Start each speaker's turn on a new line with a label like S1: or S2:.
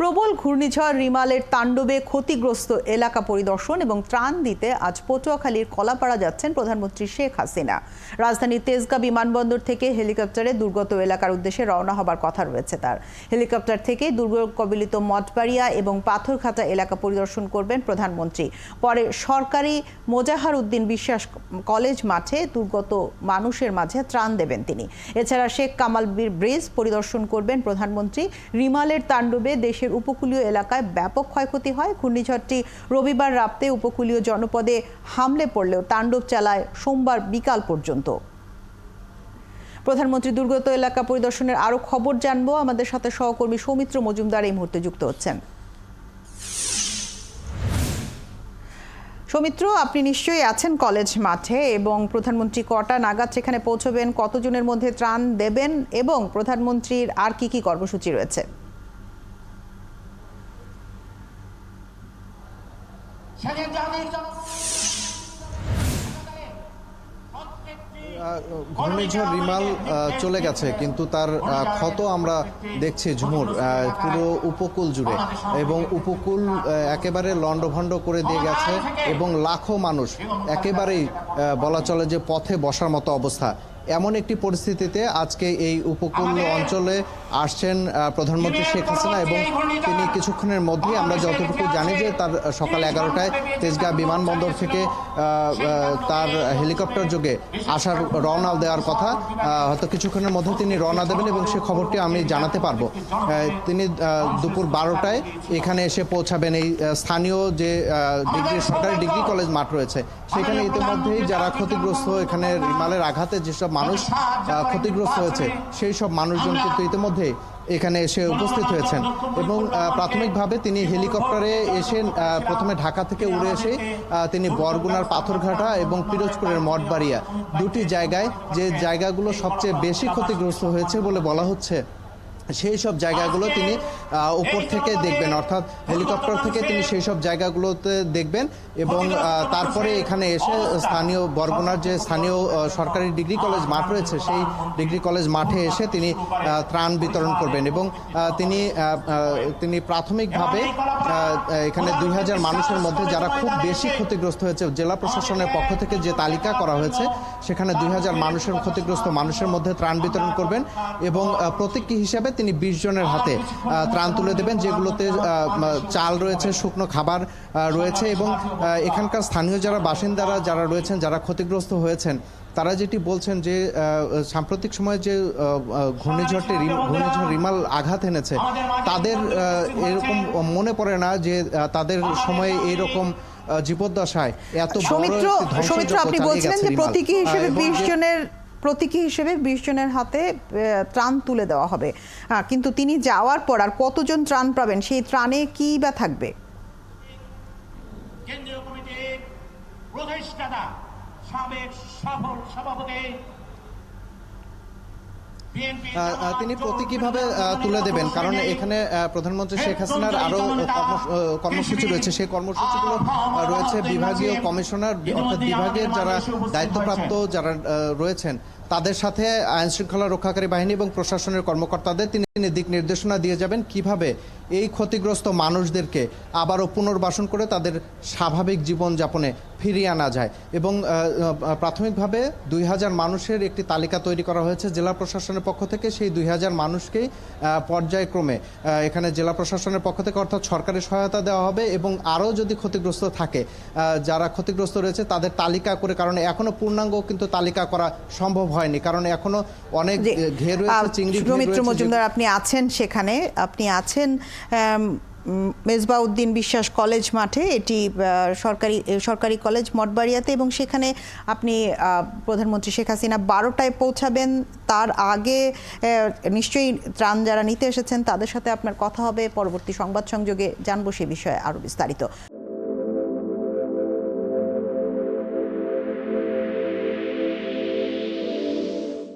S1: প্রবল ঘূর্ণিঝড় রিমালের তাণ্ডবে ক্ষতিগ্রস্ত এলাকা পরিদর্শন এবং ত্রাণ দিতে আজ পটুয়াখালীর কলাপাড়া যাচ্ছেন প্রধানমন্ত্রী শেখ হাসিনা। রাজধানীর তেজগাঁ বিমানবন্দর থেকে হেলিকপ্টারে দুর্গত এলাকার উদ্দেশ্যে রওনা হবার কথা রয়েছে তার। হেলিকপ্টার থেকে দুর্গ কবলিত মঠবাড়িয়া এবং পাথরঘাটা এলাকা পরিদর্শন করবেন প্রধানমন্ত্রী। পরে সরকারি মোজাহার উদ্দিন বিশ্বাস কলেজ মাঠে দুর্গত মানুষের মাঝে ত্রাণ দেবেন তিনি। এছাড়া শেখ কামাল ব্রিজ পরিদর্শন করবেন প্রধানমন্ত্রী। রিমালের তাণ্ডবে দেশের উপকূলীয় এলাকায় ব্যাপক ক্ষয়ক্ষতি হয়। ঘূর্ণিঝড়টি রবিবার রাতে উপকূলীয় জনপদে হামলে পড়লেও তাণ্ডব চালায় সোমবার বিকাল পর্যন্ত। প্রধানমন্ত্রী দুর্গত এলাকা পরিদর্শনের আরো খবর জানবো। আমাদের সাথে সহকর্মী সৌমিত্র মজুমদার এই মুহূর্তে যুক্ত হচ্ছেন। সৌমিত্র, আপনি নিশ্চয়ই আছেন কলেজ মাঠে এবং প্রধানমন্ত্রী কটা নাগাদ সেখানে পৌঁছবেন, কতজনের মধ্যে ত্রাণ দেবেন এবং প্রধানমন্ত্রীর আর কি কর্মসূচি রয়েছে?
S2: ঘূর্ণিঝড় রিমাল চলে গেছে, কিন্তু তার ক্ষত আমরা দেখছি ঝুমুর পুরো উপকূল জুড়ে, এবং উপকূল একেবারে লণ্ডভণ্ড করে দিয়ে গেছে এবং লাখো মানুষ একেবারেই বলা চলে যে পথে বসার মতো অবস্থা। এমন একটি পরিস্থিতিতে আজকে এই উপকূল অঞ্চলে আসছেন প্রধানমন্ত্রী শেখ হাসিনা, এবং তিনি কিছুক্ষণের মধ্যেই, আমরা যতটুকু জানি যে তার সকাল 11টায় তেজগাঁ বিমানবন্দর থেকে তার হেলিকপ্টার যোগে আসার রওনা দেওয়ার কথা। হয়তো কিছুক্ষণের মধ্যে তিনি রওনা দেবেন এবং সে খবরটি আমি জানাতে পারবো। তিনি দুপুর 12টায় এখানে এসে পৌঁছাবেন। এই স্থানীয় যে সরকারি ডিগ্রি কলেজ মাঠ রয়েছে সেখানে ইতিমধ্যেই যারা ক্ষতিগ্রস্ত, এখানে রিমালের আঘাতে যেসব মানুষ ক্ষতিগ্রস্ত হয়েছে সেই সব মানুষজন কিন্তু ইতিমধ্যে এখানে এসে উপস্থিত হয়েছেন। এবং প্রাথমিকভাবে তিনি হেলিকপ্টারে এসে প্রথমে ঢাকা থেকে উড়ে এসে তিনি বরগুনার পাথরঘাটা এবং পিরোজপুরের মঠবাড়িয়া দুটি জায়গায়, যে জায়গাগুলো সবচেয়ে বেশি ক্ষতিগ্রস্ত হয়েছে বলে বলা হচ্ছে, সেই সব জায়গাগুলো তিনি উপর থেকে দেখবেন, অর্থাৎ হেলিকপ্টার থেকে তিনি সেই সব জায়গাগুলোতে দেখবেন। এবং তারপরে এখানে এসে স্থানীয় বরগুনার যে স্থানীয় সরকারি ডিগ্রি কলেজ মাঠ রয়েছে সেই ডিগ্রি কলেজ মাঠে এসে তিনি ত্রাণ বিতরণ করবেন। এবং তিনি প্রাথমিকভাবে এখানে 2000 মানুষের মধ্যে যারা খুব বেশি ক্ষতিগ্রস্ত হয়েছে, জেলা প্রশাসনের পক্ষ থেকে যে তালিকা করা হয়েছে সেখানে 2000 মানুষের ক্ষতিগ্রস্ত মানুষের মধ্যে ত্রাণ বিতরণ করবেন। এবং প্রতীকী হিসাবে তিনি 20 জনের হাতে ত্রাণ তুলে দেবেন, যেগুলোতে চাল রয়েছে, শুকনো খাবার রয়েছে। এবং এখানকার স্থানীয় যারা বাসিন্দারা যারা রয়েছেন, যারা ক্ষতিগ্রস্ত হয়েছেন, তারা যেটি বলছেন যে সাম্প্রতিক সময়ে যে ঘূর্ণিঝড় রিমাল আঘাত এনেছে, তাদের এরকম মনে পড়ে না যে তাদের সময়ে এইরকম জীবদ্দশায় এত
S1: সৌমিত্র, আপনি বলছিলেন যে প্রতীকী হিসেবে 20 জনের হাতে ত্রাণ তুলে দেওয়া হবে, কিন্তু তিনি যাওয়ার পর আর কতজন ত্রাণ পাবেন, সেই ত্রাণে কি বা থাকবে?
S3: কেন্দ্রীয় কমিটির প্রতিষ্ঠাতা সাবেক সফল সভাপতি
S2: তিনি প্রতীকীভাবে তুলে দেবেন, কারণ এখানে প্রধানমন্ত্রী শেখ হাসিনার আরও কর্মসূচি রয়েছে। সেই কর্মসূচিগুলো রয়েছে বিভাগীয় কমিশনার, অর্থাৎ বিভাগের যারা দায়িত্বপ্রাপ্ত যারা রয়েছেন তাদের সাথে আইন শৃঙ্খলা রক্ষাকারী বাহিনী এবং প্রশাসনের কর্মকর্তাদের তিনি দিক নির্দেশনা দিয়ে যাবেন কিভাবে এই ক্ষতিগ্রস্ত মানুষদেরকে আবারও পুনর্বাসন করে তাদের স্বাভাবিক জীবনযাপনে ফিরিয়ে আনা যায়। এবং প্রাথমিকভাবে 2000 মানুষের একটি তালিকা তৈরি করা হয়েছে জেলা প্রশাসনের পক্ষ থেকে। সেই 2000 মানুষকেই পর্যায়ক্রমে এখানে জেলা প্রশাসনের পক্ষ থেকে, অর্থাৎ সরকারি সহায়তা দেওয়া হবে। এবং আরও যদি ক্ষতিগ্রস্ত থাকে, যারা ক্ষতিগ্রস্ত রয়েছে তাদের তালিকা করে, কারণ এখনো পূর্ণাঙ্গ কিন্তু তালিকা করা সম্ভব হয়নি, কারণ এখনো অনেক ঘের রয়েছে, চিংড়ি
S1: মজুমদার, আপনি আছেন সেখানে, আপনি আছেন মেজবাউদ্দিন বিশ্বাস কলেজ মাঠে, এটি সরকারি কলেজ মঠবাড়িয়াতে, এবং সেখানে আপনি প্রধানমন্ত্রী শেখ হাসিনা 12টায় পৌঁছাবেন। তার আগে নিশ্চয়ই ত্রাণ যারা নিতে এসেছেন তাদের সাথে আপনার কথা হবে, পরবর্তী সংবাদ সংযোগে জানবো সে বিষয়ে আরও বিস্তারিত।